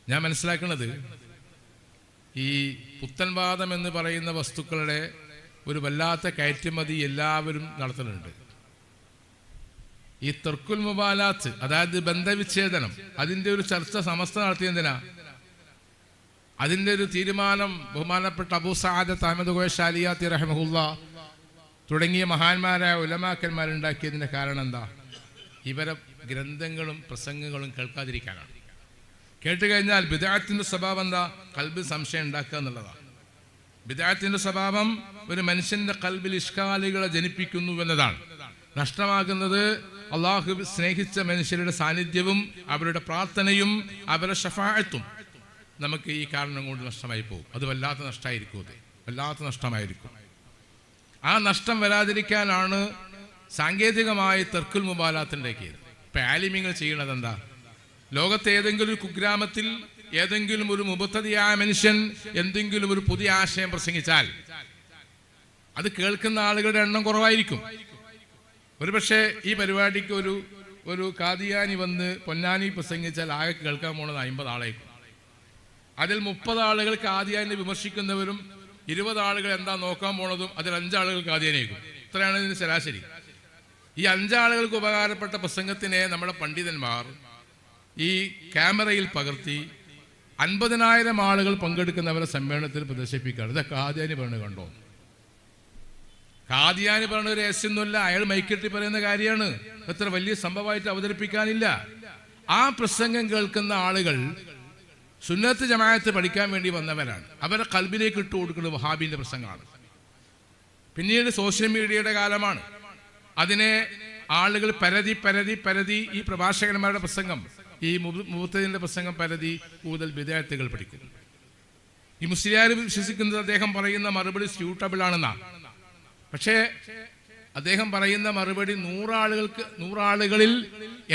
ഞാൻ മനസ്സിലാക്കുന്നത് ഈ പുത്തൻവാദം എന്ന് പറയുന്ന വസ്തുക്കളുടെ ഒരു വല്ലാത്ത കയറ്റുമതി എല്ലാവരും നടത്തുന്നുണ്ട്. ഈ തർക്കുൽ മുബാലാത്ത്, അതായത് ബന്ധവിച്ഛേദനം, അതിൻ്റെ ഒരു ചർച്ച സമസ്ത നടത്തിയതിനാ? അതിൻ്റെ ഒരു തീരുമാനം ബഹുമാനപ്പെട്ട അബൂ സഅദത്ത് അഹ്മദ് കോയ ശാലിയാത്തി റഹിമഹുല്ലാ തുടങ്ങിയ മഹാന്മാരായ ഉലമാക്കന്മാരുണ്ടാക്കിയതിൻ്റെ കാരണം എന്താ? ഇവരെ ഗ്രന്ഥങ്ങളും പ്രസംഗങ്ങളും കേൾക്കാതിരിക്കാനാണ്. കേട്ടുകഴിഞ്ഞാൽ ബിദ്അത്തിന്റെ സ്വഭാവം എന്താ? കൽബിൽ സംശയം ഉണ്ടാക്കുക എന്നുള്ളതാണ്. ബിദ്അത്തിന്റെ സ്വഭാവം ഒരു മനുഷ്യന്റെ കൽബിൽ ഇഷ്കാലികളെ ജനിപ്പിക്കുന്നു എന്നതാണ്. നഷ്ടമാകുന്നത് അള്ളാഹു സ്നേഹിച്ച മനുഷ്യരുടെ സാന്നിധ്യവും അവരുടെ പ്രാർത്ഥനയും അവരുടെ ശഫാഅത്തും നമുക്ക് ഈ കാരണം കൊണ്ട് നഷ്ടമായി പോകും. അത് വല്ലാത്ത നഷ്ടമായിരിക്കും, അത് വല്ലാത്ത നഷ്ടമായിരിക്കും. ആ നഷ്ടം വരാതിരിക്കാനാണ് സാങ്കേതികമായി തർക്കുൽ മുബാലാത്തുണ്ടാക്കിയത്. ഇപ്പം ആലിമ്യങ്ങൾ ചെയ്യണത് എന്താ? ലോകത്തെ ഏതെങ്കിലും ഒരു കുഗ്രാമത്തിൽ ഏതെങ്കിലും ഒരു മുബത്തദിയായ മനുഷ്യൻ എന്തെങ്കിലും ഒരു പുതിയ ആശയം പ്രസംഗിച്ചാൽ അത് കേൾക്കുന്ന ആളുകളുടെ എണ്ണം കുറവായിരിക്കും. ഒരുപക്ഷെ ഈ പരിപാടിക്ക് ഒരു കാദിയാനി വന്ന് പൊന്നാനി പ്രസംഗിച്ചാൽ ആകെ കേൾക്കാൻ പോണത് 50 ആളായിരിക്കും. അതിൽ 30 ആളുകൾ കാദിയാനെ വിമർശിക്കുന്നവരും 20 ആളുകൾ എന്താ നോക്കാൻ പോണതും അതിൽ 5 ആളുകൾ കാദിയാനായിരിക്കും. ഇത്രയാണ് ഇതിന് ശരാശരി. ഈ 5 ആളുകൾക്ക് ഉപകാരപ്പെട്ട പ്രസംഗത്തിനെ നമ്മുടെ പണ്ഡിതന്മാർ ഈ ക്യാമറയിൽ പകർത്തി 50,000 ആളുകൾ പങ്കെടുക്കുന്നവരെ സമ്മേളനത്തിൽ പ്രദർശിപ്പിക്കുകയാണ്. ഇതൊക്കെ കാദിയാനി പറഞ്ഞ് കണ്ടോ? കാദിയാനി പറഞ്ഞ ഒരു രഹസ്യമൊന്നുമില്ല, അയാൾ മൈക്കെട്ടി പറയുന്ന കാര്യമാണ്. എത്ര വലിയ സംഭവമായിട്ട് അവതരിപ്പിക്കാനില്ല. ആ പ്രസംഗം കേൾക്കുന്ന ആളുകൾ സുന്നത്ത് ജമാഅത്ത് പഠിക്കാൻ വേണ്ടി വന്നവരാണ്. അവരെ കൽബിലേക്ക് ഇട്ട് കൊടുക്കുന്നത് വഹാബിന്റെ പ്രസംഗമാണ്. പിന്നീട് സോഷ്യൽ മീഡിയയുടെ കാലമാണ്. അതിനെ ആളുകൾ പരതി ഈ പ്രഭാഷകന്മാരുടെ പ്രസംഗം, ഈ മുബത്തദിന്റെ പ്രസംഗം പരതി കൂടുതൽ ബിദ്അത്തുകൾ പഠിക്കുന്നു. ഈ മുസ്ലിയാർ വിശ്വസിക്കുന്നത് അദ്ദേഹം പറയുന്ന മറുപടി സ്യൂട്ടബിൾ ആണെന്നാണ്. പക്ഷേ അദ്ദേഹം പറയുന്ന മറുപടി 100 ആളുകളിൽ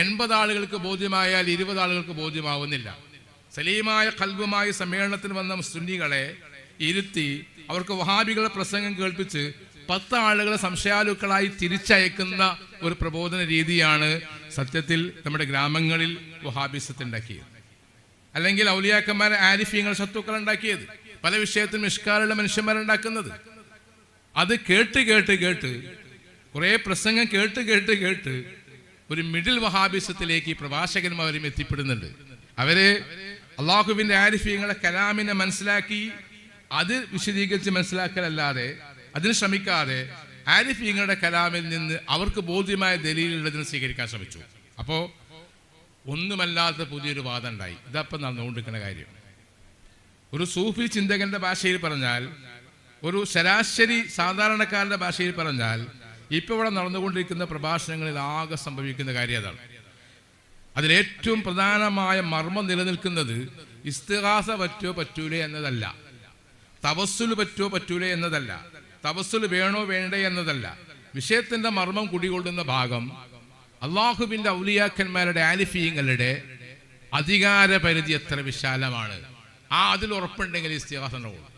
80 ആളുകൾക്ക് ബോധ്യമായാൽ 20 ആളുകൾക്ക് ബോധ്യമാവുന്നില്ല. സലീമായ ഖൽബുമായി സമ്മേളനത്തിന് വന്ന സുന്നികളെ ഇരുത്തി അവർക്ക് വഹാബികളെ പ്രസംഗം കേൾപ്പിച്ച് 10 ആളുകളെ സംശയാലുക്കളായി തിരിച്ചയക്കുന്ന ഒരു പ്രബോധന രീതിയാണ് സത്യത്തിൽ നമ്മുടെ ഗ്രാമങ്ങളിൽ വഹാബിസത്തുണ്ടാക്കിയത്. അല്ലെങ്കിൽ ഔലിയാക്കന്മാരെ ആരിഫീങ്ങൾ ശത്രുക്കൾ ഉണ്ടാക്കിയത്. പല വിഷയത്തിലും ഇഷ്കാലുള്ള മനുഷ്യന്മാരുണ്ടാക്കുന്നത്. അത് കേട്ട് കുറേ പ്രസംഗം കേട്ട് ഒരു മിഡിൽ വഹാബിസത്തിലേക്ക് ഈ പ്രഭാഷകന്മാരും എത്തിപ്പെടുന്നുണ്ട്. അവര് അള്ളാഹുവിന്റെ ആരിഫീങ്ങളെ കലാമിനെ മനസ്സിലാക്കി അത് വിശദീകരിച്ച് മനസ്സിലാക്കലല്ലാതെ അതിന് ശ്രമിക്കാതെ ആരിഫീങ്ങളുടെ കലാമിൽ നിന്ന് അവർക്ക് ബോധ്യമായ ദലീലുള്ളതിന് സ്വീകരിക്കാൻ ശ്രമിച്ചു. അപ്പോൾ ഒന്നുമല്ലാത്ത പുതിയൊരു വാദം ഉണ്ടായി. ഇതപ്പം നടന്നുകൊണ്ടിരിക്കുന്ന കാര്യം. ഒരു സൂഫി ചിന്തകന്റെ ഭാഷയിൽ പറഞ്ഞാൽ, ഒരു ശരാശരി സാധാരണക്കാരന്റെ ഭാഷയിൽ പറഞ്ഞാൽ, ഇപ്പൊ ഇവിടെ നടന്നുകൊണ്ടിരിക്കുന്ന പ്രഭാഷണങ്ങളിൽ ആകെ സംഭവിക്കുന്ന കാര്യം അതാണ്. അതിലേറ്റവും പ്രധാനമായ മർമ്മം നിലനിൽക്കുന്നത് ഇസ്തിഗാസ പറ്റൂലേ എന്നതല്ല, തവസ്സുല് പറ്റൂലേ എന്നതല്ല, തവസ്സുല് വേണോ വേണ്ടേ എന്നതല്ല. വിഷയത്തിന്റെ മർമ്മം കുടികൊള്ളുന്ന ഭാഗം അള്ളാഹുവിന്റെ ഔലിയാക്കന്മാരുടെ ആലിഫീങ്ങളുടെ അധികാര പരിധി എത്ര വിശാലമാണ്. അതിൽ ഉറപ്പുണ്ടെങ്കിൽ ഇസ്തിഗാസ ഉണ്ടാവുള്ളൂ.